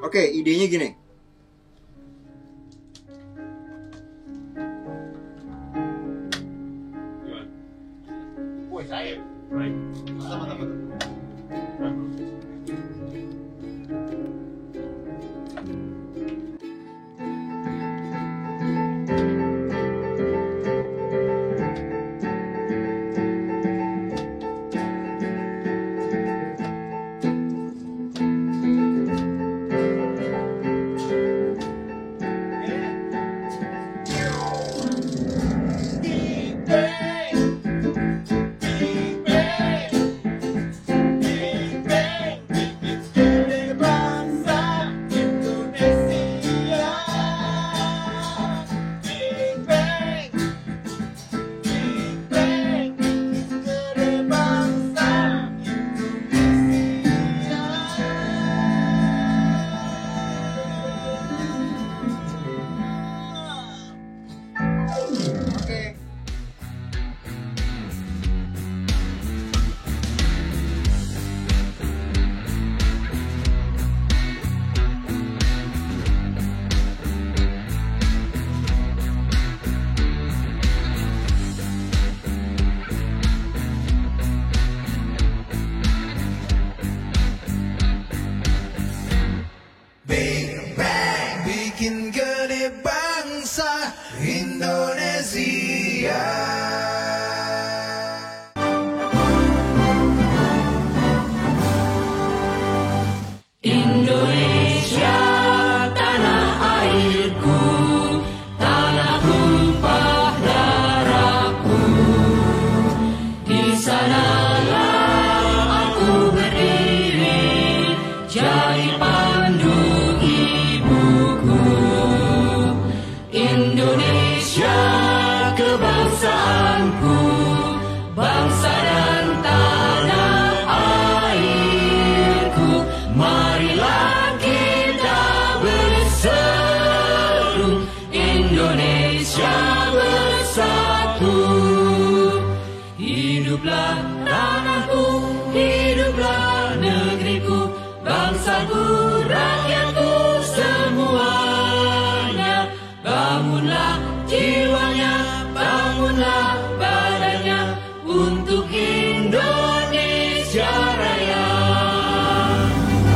Oke, idenya gini. Woi, saya. Baik. Sama-sama. Bikin gede bangsa Indonesia. Indonesia, tanah airku, tanah tumpah darahku. Di sanalah aku berdiri, jadi pandu ibuku. Indonesia, kebangsaanku, bangsa dan tanah airku. Marilah kita berseru, Indonesia bersatu. Hiduplah tanahku, hiduplah negeriku, bangsaku, rakyatku semuanya. Bangunlah jiwanya, bangunlah badannya untuk Indonesia Raya.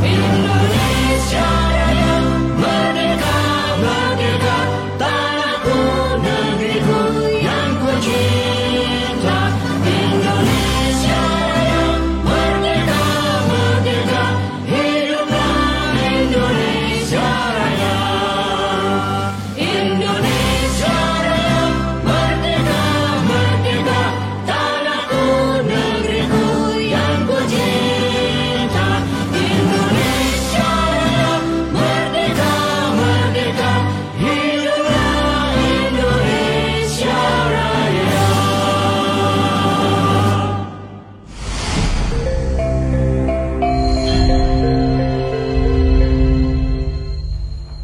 Indonesia Raya, merdeka, merdeka, tanahku, negeriku yang ku cinta. Indonesia Raya, merdeka, merdeka, hiduplah Indonesia Raya. Indonesia Raya, merdeka, merdeka, tanahku, negeriku yang ku cinta. Indonesia Raya, merdeka, merdeka, hiduplah Indonesia Raya.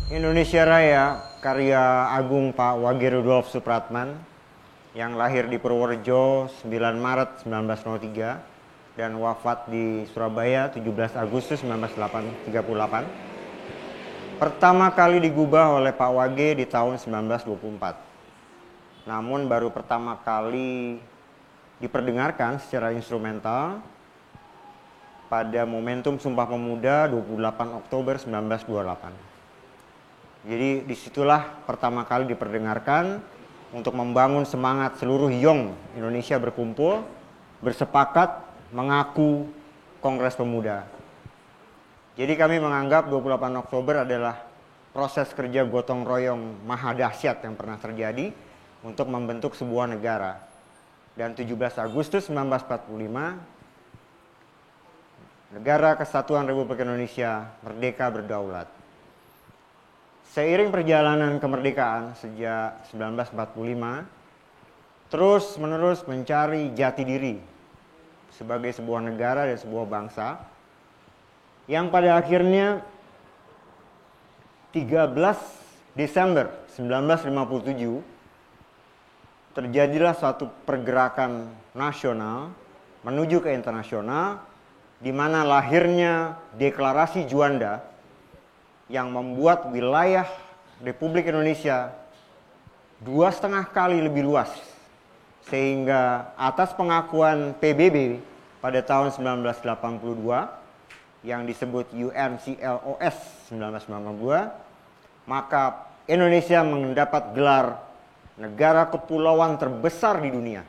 Indonesia Raya, karya agung Pak Wage Rudolf Supratman yang lahir di Purworejo 9 Maret 1903 dan wafat di Surabaya 17 Agustus 1938. Pertama kali digubah oleh Pak Wage di tahun 1924. Namun baru pertama kali diperdengarkan secara instrumental pada momentum Sumpah Pemuda 28 Oktober 1928. Jadi disitulah pertama kali diperdengarkan untuk membangun semangat seluruh Yong Indonesia berkumpul, bersepakat mengaku Kongres Pemuda. Jadi kami menganggap 28 Oktober adalah proses kerja gotong royong maha dahsyat yang pernah terjadi untuk membentuk sebuah negara. Dan 17 Agustus 1945, Negara Kesatuan Republik Indonesia merdeka berdaulat. Seiring perjalanan kemerdekaan sejak 1945, terus-menerus mencari jati diri sebagai sebuah negara dan sebuah bangsa, yang pada akhirnya 13 Desember 1957 terjadilah suatu pergerakan nasional menuju ke internasional, di mana lahirnya Deklarasi Juanda yang membuat wilayah Republik Indonesia 2,5 kali lebih luas, sehingga atas pengakuan PBB pada tahun 1982 yang disebut UNCLOS 1992, maka Indonesia mendapat gelar negara kepulauan terbesar di dunia.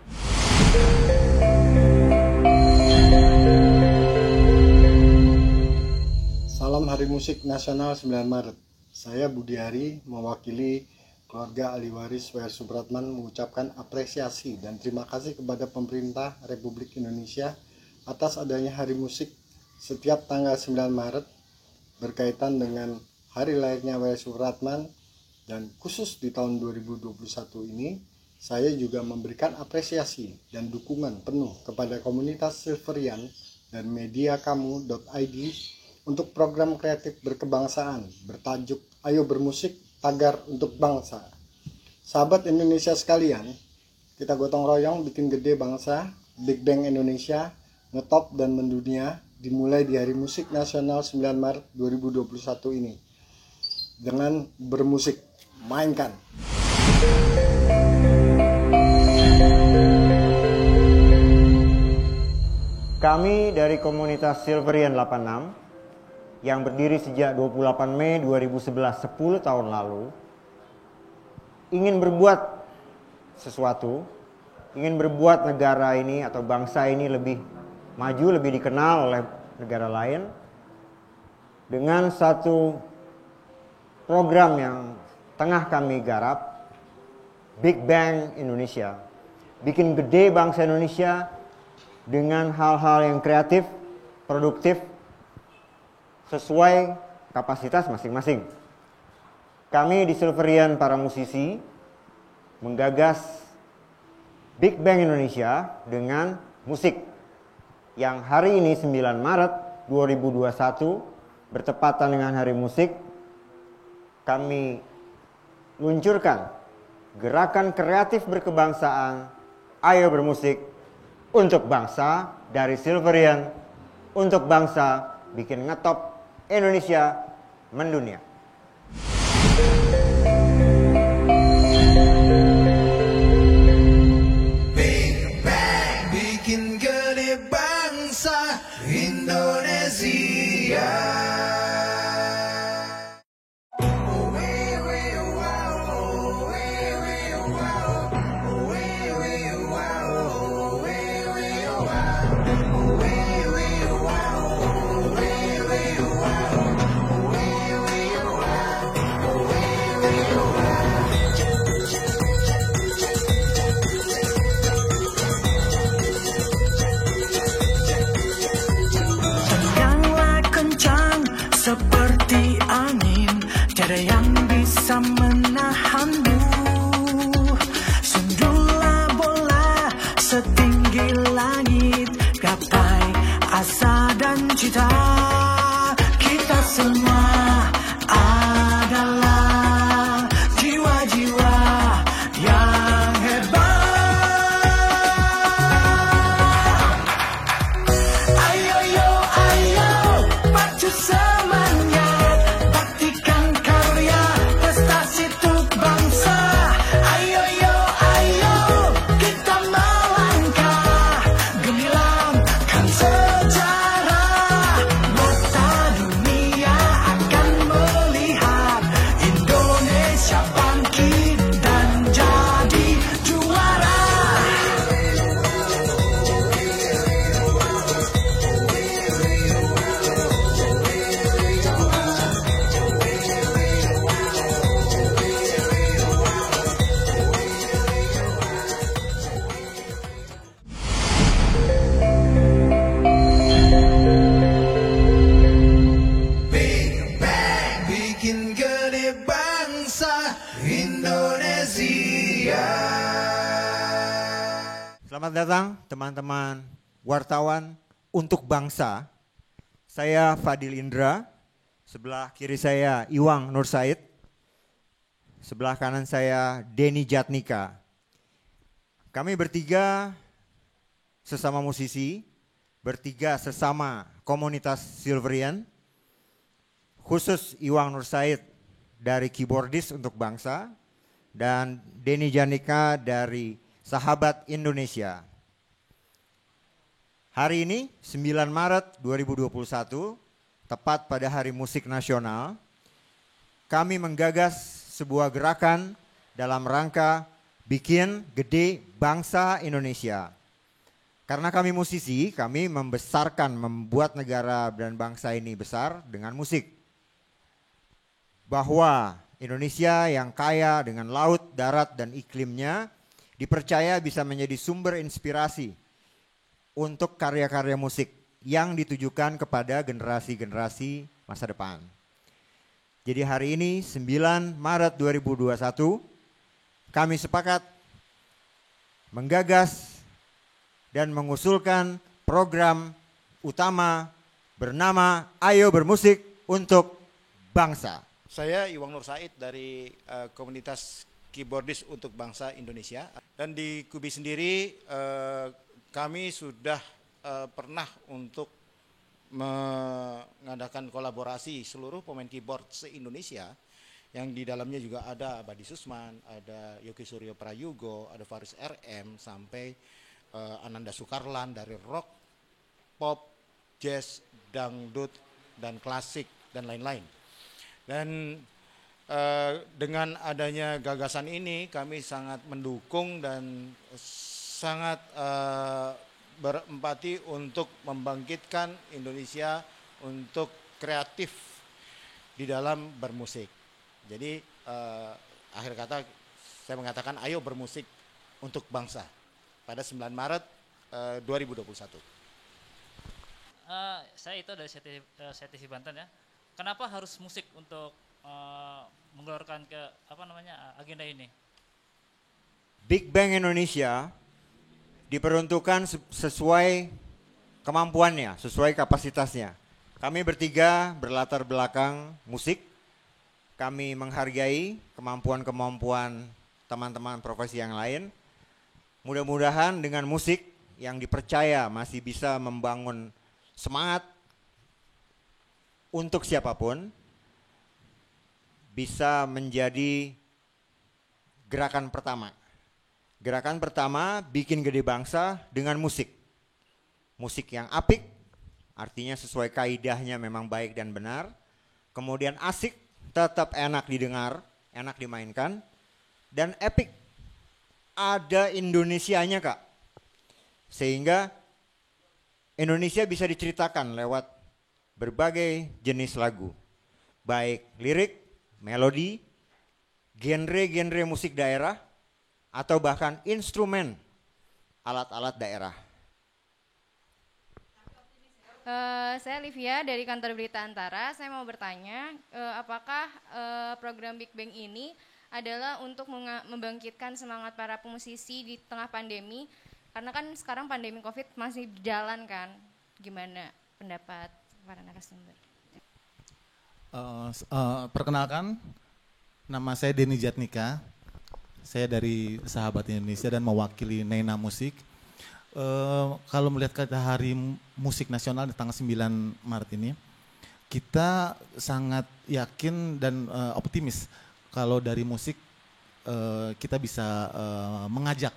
Salam Hari Musik Nasional 9 Maret. Saya Budi Hari mewakili keluarga ahli waris W.R. Supratman mengucapkan apresiasi dan terima kasih kepada pemerintah Republik Indonesia atas adanya Hari Musik setiap tanggal 9 Maret berkaitan dengan hari lahirnya W.R. Supratman, dan khusus di tahun 2021 ini saya juga memberikan apresiasi dan dukungan penuh kepada komunitas Silverian dan mediakamu.id untuk program kreatif berkebangsaan bertajuk Ayo Bermusik Tagar untuk Bangsa. Sahabat Indonesia sekalian, kita gotong royong bikin gede bangsa. Big Bang Indonesia ngetop dan mendunia dimulai di Hari Musik Nasional 9 Maret 2021 ini dengan bermusik. Mainkan. Kami dari komunitas Silverian 86 yang berdiri sejak 28 Mei 2011, 10 tahun lalu, ingin berbuat sesuatu, ingin berbuat negara ini atau bangsa ini lebih maju, lebih dikenal oleh negara lain dengan satu program yang tengah kami garap, Big Bang Indonesia. Bikin gede bangsa Indonesia dengan hal-hal yang kreatif, produktif, sesuai kapasitas masing-masing. Kami di Silverian para musisi menggagas Big Bang Indonesia dengan musik yang hari ini 9 Maret 2021 bertepatan dengan Hari Musik, kami luncurkan gerakan kreatif berkebangsaan Ayo Bermusik untuk Bangsa dari Silverian untuk bangsa, bikin ngetop Indonesia mendunia. Big Bang bikin gede bangsa Indonesia. Tendanglah kencang seperti angin, tiada yang bisa menahanmu. Sundullah bola setinggi langit, gapai asa dan cita. Kita semua adalah jiwa-jiwa yang hebat. Ayo yo ayo, pacu semangat, baktikan karya, prestasi untuk bangsa. Ayo yo ayo, kita melangkah, gemilangkan sejarah. Mata dunia akan melihat Indonesia bangkit dan jadi juara. Big Bang bikin gede bangsa Indonesia. Selamat datang teman-teman wartawan untuk bangsa. Saya Fadil Indra, sebelah kiri saya Iwang Nur Said, sebelah kanan saya Denny Jatnika. Kami bertiga sesama musisi, bertiga sesama komunitas Silverian, khusus Iwang Nur Said dari Keyboardis untuk Bangsa dan Denny Janika dari Sahabat Indonesia. Hari ini 9 Maret 2021, tepat pada Hari Musik Nasional, kami menggagas sebuah gerakan dalam rangka bikin gede bangsa Indonesia. Karena kami musisi, kami membesarkan, membuat negara dan bangsa ini besar dengan musik. Bahwa Indonesia yang kaya dengan laut, darat, dan iklimnya dipercaya bisa menjadi sumber inspirasi untuk karya-karya musik yang ditujukan kepada generasi-generasi masa depan. Jadi hari ini 9 Maret 2021 kami sepakat menggagas dan mengusulkan program utama bernama Ayo Bermusik untuk Bangsa. Saya Iwang Nur Said dari komunitas Keyboardis untuk Bangsa Indonesia. Dan di Kubi sendiri kami sudah pernah untuk mengadakan kolaborasi seluruh pemain keyboard se-Indonesia, yang di dalamnya juga ada Badi Susman, ada Yogi Suryo Prayugo, ada Faris RM, sampai Ananda Sukarlan dari rock, pop, jazz, dangdut, dan klasik, dan lain-lain. Dan dengan adanya gagasan ini kami sangat mendukung dan sangat berempati untuk membangkitkan Indonesia untuk kreatif di dalam bermusik. Jadi akhir kata saya mengatakan ayo bermusik untuk bangsa pada 9 Maret 2021. Saya itu dari CTV Banten ya. Kenapa harus musik untuk mengeluarkan agenda ini? Big Bang Indonesia diperuntukkan sesuai kemampuannya, sesuai kapasitasnya. Kami bertiga berlatar belakang musik. Kami menghargai kemampuan-kemampuan teman-teman profesi yang lain. Mudah-mudahan dengan musik yang dipercaya masih bisa membangun semangat untuk siapapun, bisa menjadi gerakan pertama. Gerakan pertama bikin gede bangsa dengan musik. Musik yang apik, artinya sesuai kaidahnya memang baik dan benar. Kemudian asik, tetap enak didengar, enak dimainkan. Dan epic, ada Indonesianya Kak. Sehingga Indonesia bisa diceritakan lewat berbagai jenis lagu. Baik lirik, melodi, genre-genre musik daerah, atau bahkan instrumen alat-alat daerah. Saya Livia dari kantor Berita Antara. Saya mau bertanya, apakah program Big Bang ini adalah untuk membangkitkan semangat para pemusisi di tengah pandemi? Karena kan sekarang pandemi COVID masih berjalan kan. Gimana pendapat para narasumber? Perkenalkan, nama saya Denny Jatnika. Saya dari Sahabat Indonesia dan mewakili Nena Musik. Kalau melihat kata Hari Musik Nasional di tanggal 9 Maret ini, kita sangat yakin dan optimis kalau dari musik kita bisa mengajak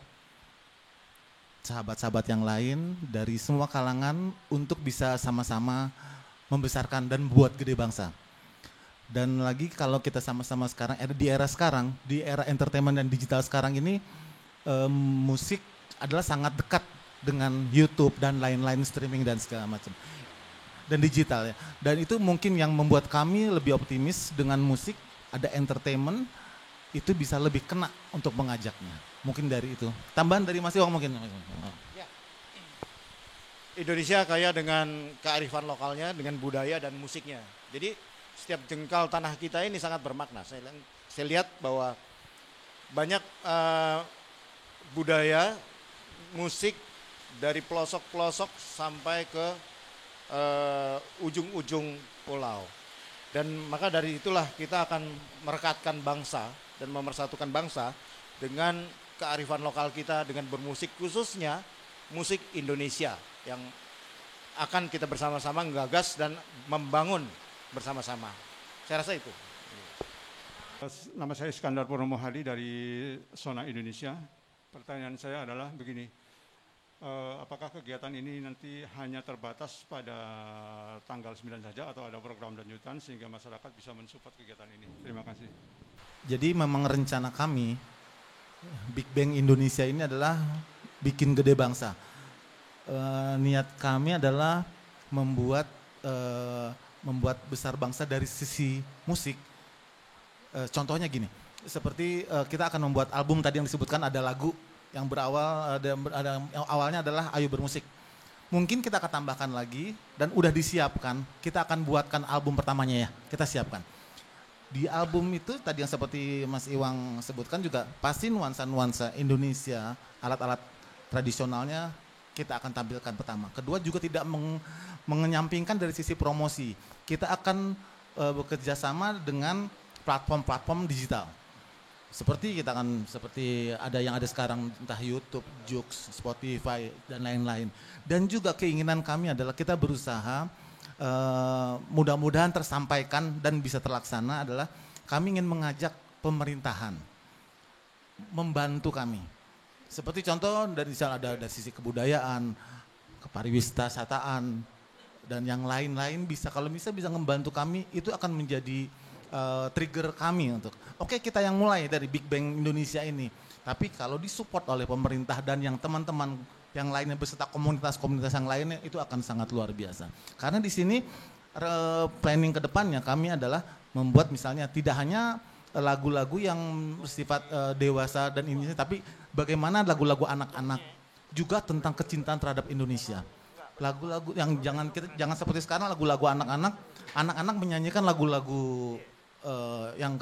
sahabat-sahabat yang lain dari semua kalangan untuk bisa sama-sama membesarkan dan membuat gede bangsa. Dan lagi kalau kita sama-sama sekarang, di era sekarang, di era entertainment dan digital sekarang ini, musik adalah sangat dekat dengan YouTube dan lain-lain streaming dan segala macam. Dan digital ya. Dan itu mungkin yang membuat kami lebih optimis dengan musik, ada entertainment, itu bisa lebih kena untuk mengajaknya. Mungkin dari itu. Tambahan dari Mas Iwang mungkin. Ya. Indonesia kaya dengan kearifan lokalnya, dengan budaya dan musiknya. Jadi setiap jengkal tanah kita ini sangat bermakna. Saya lihat bahwa banyak budaya, musik dari pelosok-pelosok sampai ke ujung-ujung pulau. Dan maka dari itulah kita akan merekatkan bangsa dan memersatukan bangsa dengan kearifan lokal kita dengan bermusik, khususnya musik Indonesia yang akan kita bersama-sama menggagas dan membangun bersama-sama. Saya rasa itu. Nama saya Iskandar Purnomo Hadi dari Sona Indonesia. Pertanyaan saya adalah begini, apakah kegiatan ini nanti hanya terbatas pada tanggal 9 saja atau ada program lanjutan sehingga masyarakat bisa mensupport kegiatan ini? Terima kasih. Jadi memang rencana kami, Big Bang Indonesia ini adalah bikin gede bangsa. Niat kami adalah membuat besar bangsa dari sisi musik. Contohnya gini, seperti kita akan membuat album tadi yang disebutkan, ada lagu yang berawal yang awalnya adalah Ayo Bermusik. Mungkin kita akan tambahkan lagi dan udah disiapkan, kita akan buatkan album pertamanya ya, kita siapkan. Di album itu tadi yang seperti Mas Iwang sebutkan juga pasti nuansa-nuansa Indonesia, alat-alat tradisionalnya kita akan tampilkan pertama. Kedua juga tidak mengenyampingkan dari sisi promosi. Kita akan bekerja sama dengan platform-platform digital. Seperti kita kan ada yang ada sekarang entah YouTube, Joox, Spotify dan lain-lain. Dan juga keinginan kami adalah kita berusaha mudah-mudahan tersampaikan dan bisa terlaksana adalah kami ingin mengajak pemerintahan membantu kami. Seperti contoh dari ada sisi kebudayaan, kepariwisataan dan yang lain-lain kalau bisa membantu kami, itu akan menjadi trigger kami untuk oke, kita yang mulai dari Big Bang Indonesia ini, tapi kalau disupport oleh pemerintah dan yang teman-teman yang lainnya beserta komunitas-komunitas yang lainnya, itu akan sangat luar biasa. Karena di sini planning ke depannya kami adalah membuat misalnya tidak hanya lagu-lagu yang bersifat dewasa dan ini, tapi bagaimana lagu-lagu anak-anak juga tentang kecintaan terhadap Indonesia. Lagu-lagu yang jangan seperti sekarang lagu-lagu anak-anak menyanyikan lagu-lagu yang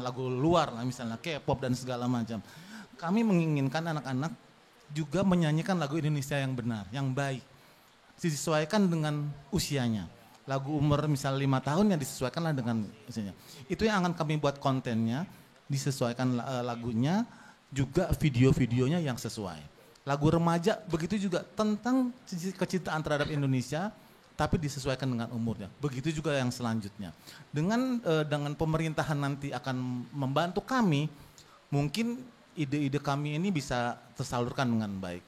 lagu luar lah, misalnya K-pop dan segala macam. Kami menginginkan anak-anak juga menyanyikan lagu Indonesia yang benar, yang baik, disesuaikan dengan usianya. Lagu umur misal 5 tahun yang disesuaikanlah dengan usianya. Itu yang akan kami buat kontennya, disesuaikan lagunya, juga video-videonya yang sesuai. Lagu remaja begitu juga tentang kecintaan terhadap Indonesia, tapi disesuaikan dengan umurnya. Begitu juga yang selanjutnya. Dengan pemerintahan nanti akan membantu kami, mungkin ide-ide kami ini bisa tersalurkan dengan baik.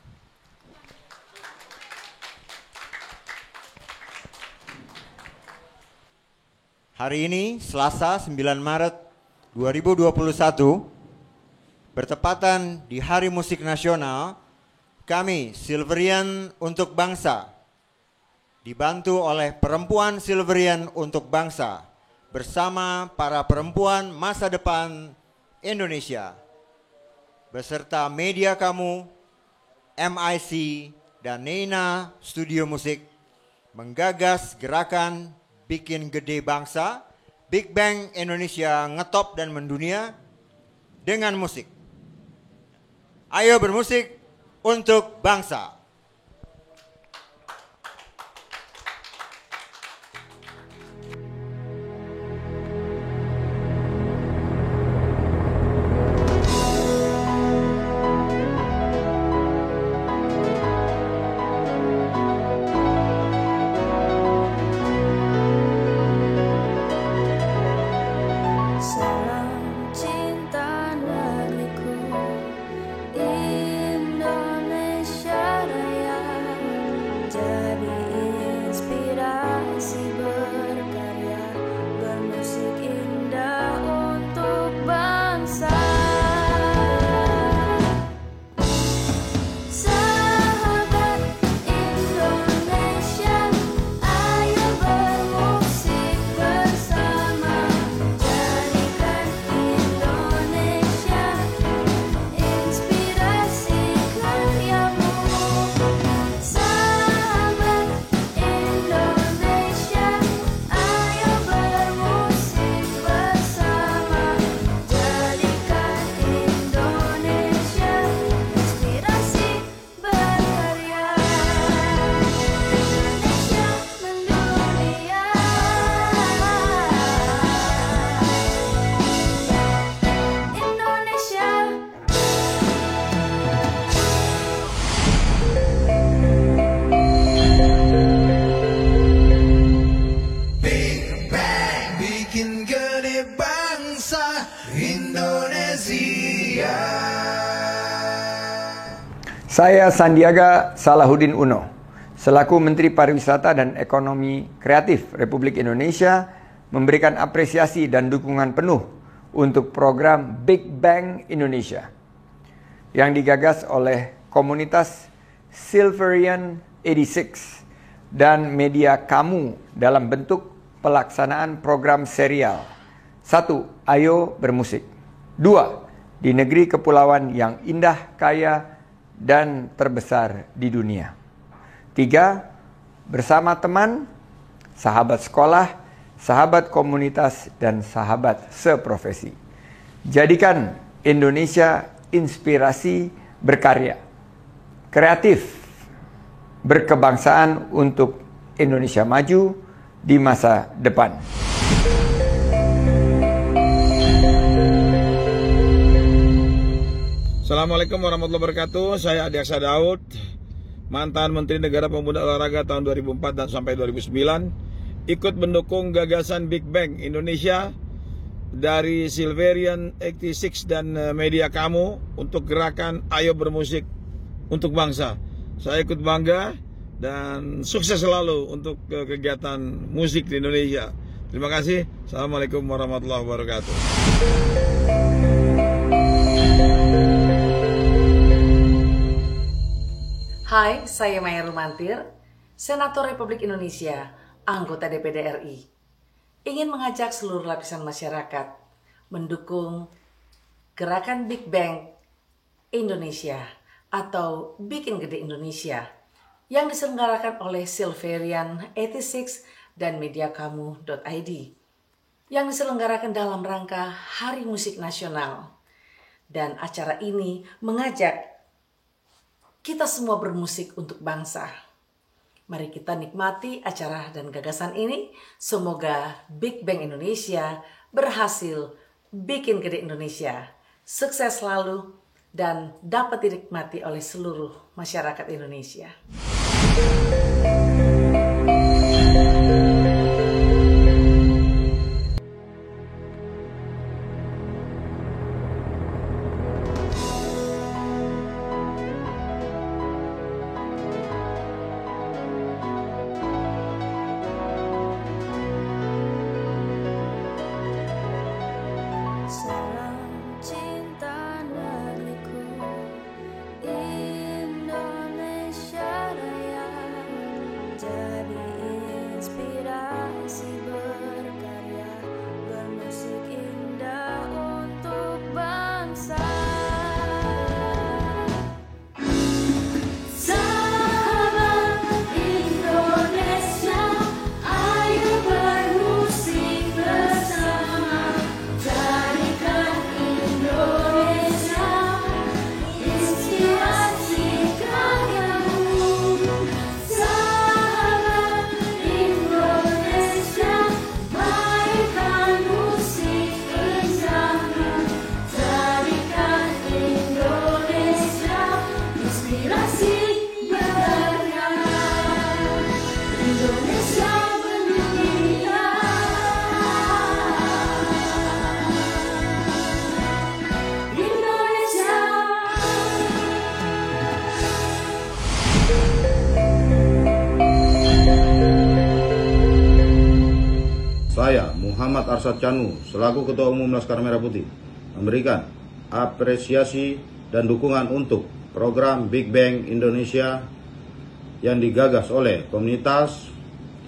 Hari ini Selasa 9 Maret 2021 bertepatan di Hari Musik Nasional, kami Silverian untuk Bangsa dibantu oleh Perempuan Silverian untuk Bangsa bersama para perempuan masa depan Indonesia beserta media kamu, MIC dan Neina Studio Musik menggagas gerakan Bikin Gede Bangsa, Big Bang Indonesia ngetop dan mendunia dengan musik. Ayo bermusik untuk bangsa. Indonesia Saya Sandiaga Salahuddin Uno, selaku Menteri Pariwisata dan Ekonomi Kreatif Republik Indonesia, memberikan apresiasi dan dukungan penuh untuk program Big Bang Indonesia yang digagas oleh komunitas Silverian 86 dan media kamu dalam bentuk pelaksanaan program serial. 1. Ayo bermusik. 2. Di negeri kepulauan yang indah, kaya, dan terbesar di dunia. 3. Bersama teman, sahabat sekolah, sahabat komunitas, dan sahabat seprofesi. Jadikan Indonesia inspirasi berkarya, kreatif, berkebangsaan untuk Indonesia maju di masa depan. Assalamualaikum warahmatullahi wabarakatuh. Saya Adi Aksa Daud, mantan Menteri Negara Pemuda Olahraga tahun 2004 dan sampai 2009, ikut mendukung gagasan Big Bang Indonesia dari Silverian 86 dan media kamu untuk gerakan Ayo Bermusik untuk Bangsa. Saya ikut bangga dan sukses selalu untuk kegiatan musik di Indonesia. Terima kasih. Assalamualaikum warahmatullahi wabarakatuh. Hai, saya Maya Rumantir, Senator Republik Indonesia, anggota DPD RI. Ingin mengajak seluruh lapisan masyarakat mendukung gerakan Big Bang Indonesia atau Bikin Gede Indonesia yang diselenggarakan oleh Silverian 86 dan mediakamu.id yang diselenggarakan dalam rangka Hari Musik Nasional. Dan acara ini mengajak kita semua bermusik untuk bangsa. Mari kita nikmati acara dan gagasan ini. Semoga Big Bang Indonesia berhasil bikin gede Indonesia. Sukses selalu dan dapat dinikmati oleh seluruh masyarakat Indonesia. Salam cinta negeriku, Indonesia Raya, jadi inspirasi berkarya, bermusik indah untuk bangsa. Sahabat Indonesia, ayo bermusik bersama. Jadikan Indonesia inspirasi karyamu. Sahabat Indonesia, mainkan musik indahmu. Jadikan Indonesia inspirasi berkarya. Indonesia mendunia. Indonesia. Saya, Muhammad Arsyad Chanu, selaku Ketua Umum Laskar Merah Putih, memberikan apresiasi dan dukungan untuk program Big Bang Indonesia yang digagas oleh komunitas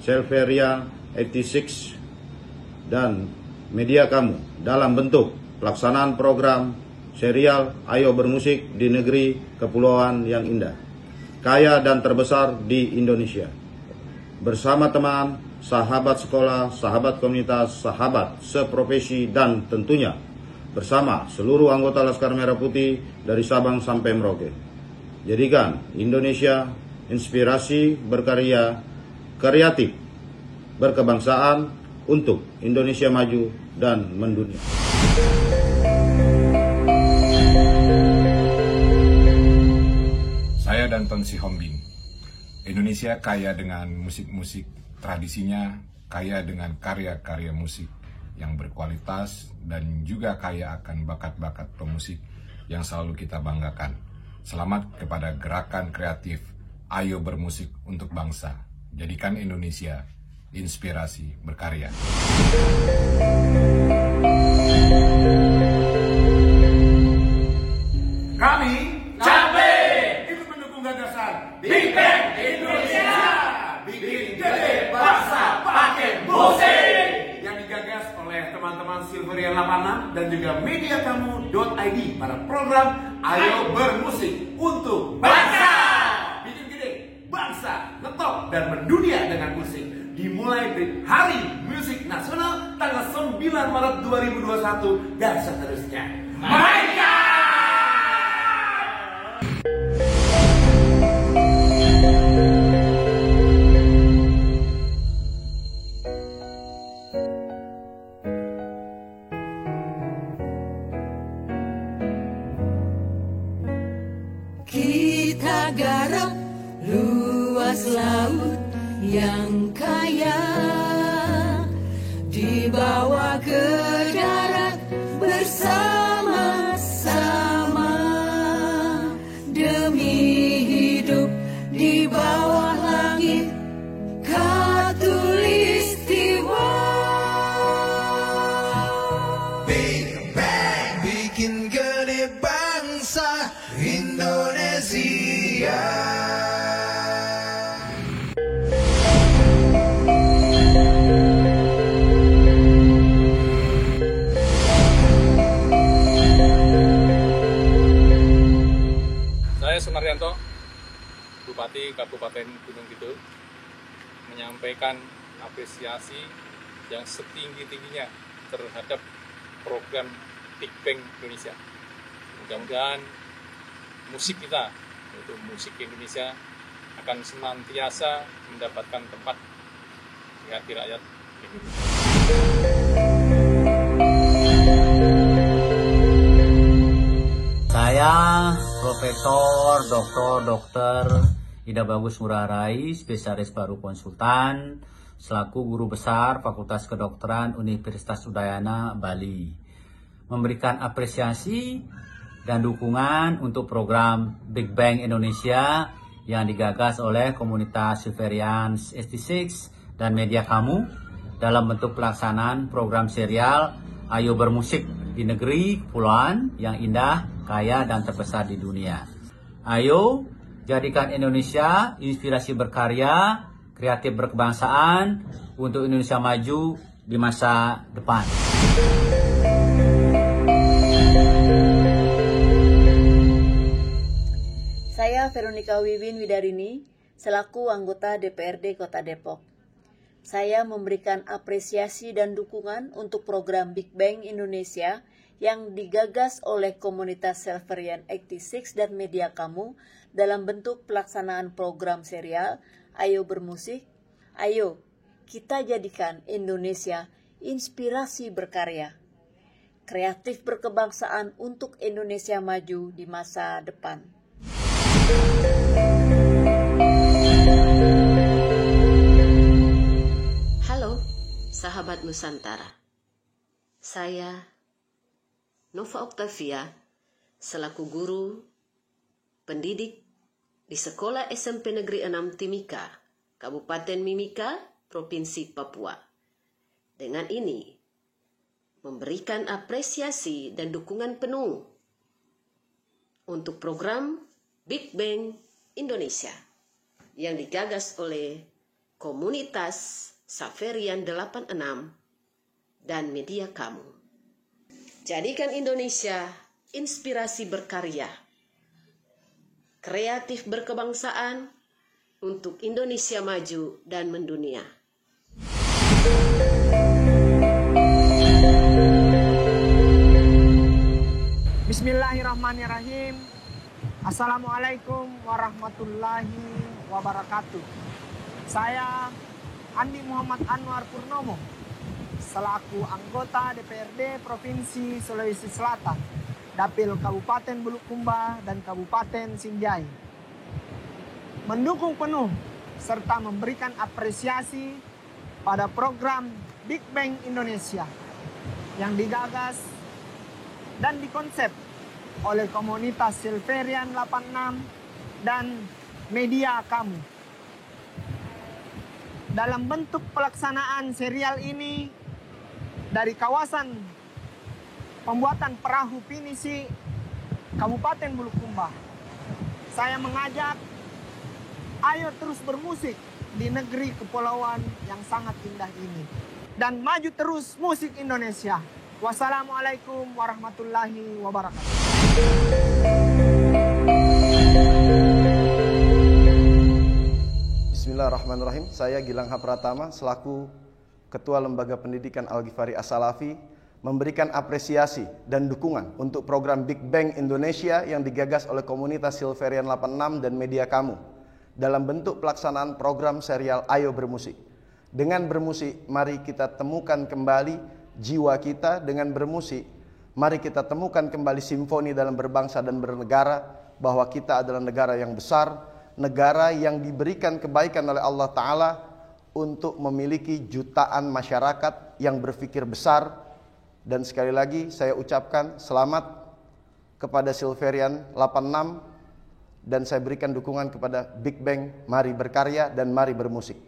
Silveria 86 dan media kamu dalam bentuk pelaksanaan program serial Ayo Bermusik di Negeri Kepulauan yang Indah, Kaya dan Terbesar di Indonesia. Bersama teman, sahabat sekolah, sahabat komunitas, sahabat seprofesi, dan tentunya bersama seluruh anggota Laskar Merah Putih dari Sabang sampai Merauke. Jadikan Indonesia inspirasi berkarya, kreatif, berkebangsaan untuk Indonesia maju dan mendunia. Saya Danton Sihombing. Indonesia kaya dengan musik-musik tradisinya, kaya dengan karya-karya musik yang berkualitas, dan juga kaya akan bakat-bakat pemusik yang selalu kita banggakan. Selamat kepada gerakan kreatif Ayo Bermusik untuk Bangsa. Jadikan Indonesia inspirasi berkarya. Kami capek ikut mendukung gagasan Big Bang Indonesia, bikin gede bangsa pakai musik, yang digagas oleh teman-teman Silverian 86 dan juga mediakamu.id pada program Ayo Bermusik untuk Bangsa. Bikin gede bangsa, ngetop dan mendunia dengan musik. Dimulai dari Hari Musik Nasional tanggal 9 Maret 2021 dan seterusnya. Mainkan! Kita garap luas laut yang kaya, dibawa ke darat bersama-sama demi hidup di bawah langit khatulistiwa. Big Bang bikin gede bangsa Indonesia. Saya Sunaryanto, Bupati Kabupaten Gunung Kidul, menyampaikan apresiasi yang setinggi-tingginya terhadap program Big Bang Indonesia. Mudah-mudahan musik kita, yaitu musik Indonesia, akan senantiasa mendapatkan tempat di hati rakyat Indonesia. Saya Profesor Dr. Ida Bagus Ngurah Rai, spesialis baru konsultan, selaku guru besar Fakultas Kedokteran Universitas Udayana, Bali, memberikan apresiasi dan dukungan untuk program Big Bang Indonesia yang digagas oleh komunitas Silverian 86 dan media kamu dalam bentuk pelaksanaan program serial Ayo Bermusik di negeri kepulauan yang indah, kaya, dan terbesar di dunia. Ayo, jadikan Indonesia inspirasi berkarya, kreatif berkebangsaan untuk Indonesia maju di masa depan. Saya Veronica Wiwin Widarini, selaku anggota DPRD Kota Depok. Saya memberikan apresiasi dan dukungan untuk program Big Bang Indonesia yang digagas oleh komunitas Silverian 86 dan media kamu dalam bentuk pelaksanaan program serial Ayo Bermusik. Ayo, kita jadikan Indonesia inspirasi berkarya, kreatif berkebangsaan untuk Indonesia maju di masa depan. Halo, sahabat Nusantara. Saya Nova Octavia, selaku guru pendidik di Sekolah SMP Negeri 6 Timika, Kabupaten Mimika, Provinsi Papua. Dengan ini, memberikan apresiasi dan dukungan penuh untuk program Big Bang Indonesia yang digagas oleh komunitas Silverian 86 dan media kamu. Jadikan Indonesia inspirasi berkarya, kreatif berkebangsaan untuk Indonesia maju dan mendunia. Bismillahirrahmanirrahim. Assalamualaikum warahmatullahi wabarakatuh. Saya Andi Muhammad Anwar Purnomo, selaku anggota DPRD Provinsi Sulawesi Selatan, Dapil Kabupaten Bulukumba dan Kabupaten Sinjai, mendukung penuh serta memberikan apresiasi pada program Big Bang Indonesia yang digagas dan dikonsep oleh komunitas Silverian 86 dan media kamu. Dalam bentuk pelaksanaan serial ini dari kawasan pembuatan perahu pinisi Kabupaten Bulukumba, saya mengajak ayo terus bermusik di negeri kepulauan yang sangat indah ini. Dan maju terus musik Indonesia. Wassalamualaikum warahmatullahi wabarakatuh. Bismillahirrahmanirrahim. Saya Gilang H. Pratama selaku Ketua Lembaga Pendidikan Al-Ghifari As-Salafi memberikan apresiasi dan dukungan untuk program Big Bang Indonesia yang digagas oleh komunitas Silverian 86 dan media kamu dalam bentuk pelaksanaan program serial Ayo Bermusik. Dengan bermusik, mari kita temukan kembali jiwa kita. Dengan bermusik, mari kita temukan kembali simfoni dalam berbangsa dan bernegara, bahwa kita adalah negara yang besar, negara yang diberikan kebaikan oleh Allah Ta'ala untuk memiliki jutaan masyarakat yang berpikir besar. Dan sekali lagi saya ucapkan selamat kepada Silverian 86 dan saya berikan dukungan kepada Big Bang. Mari berkarya dan mari bermusik.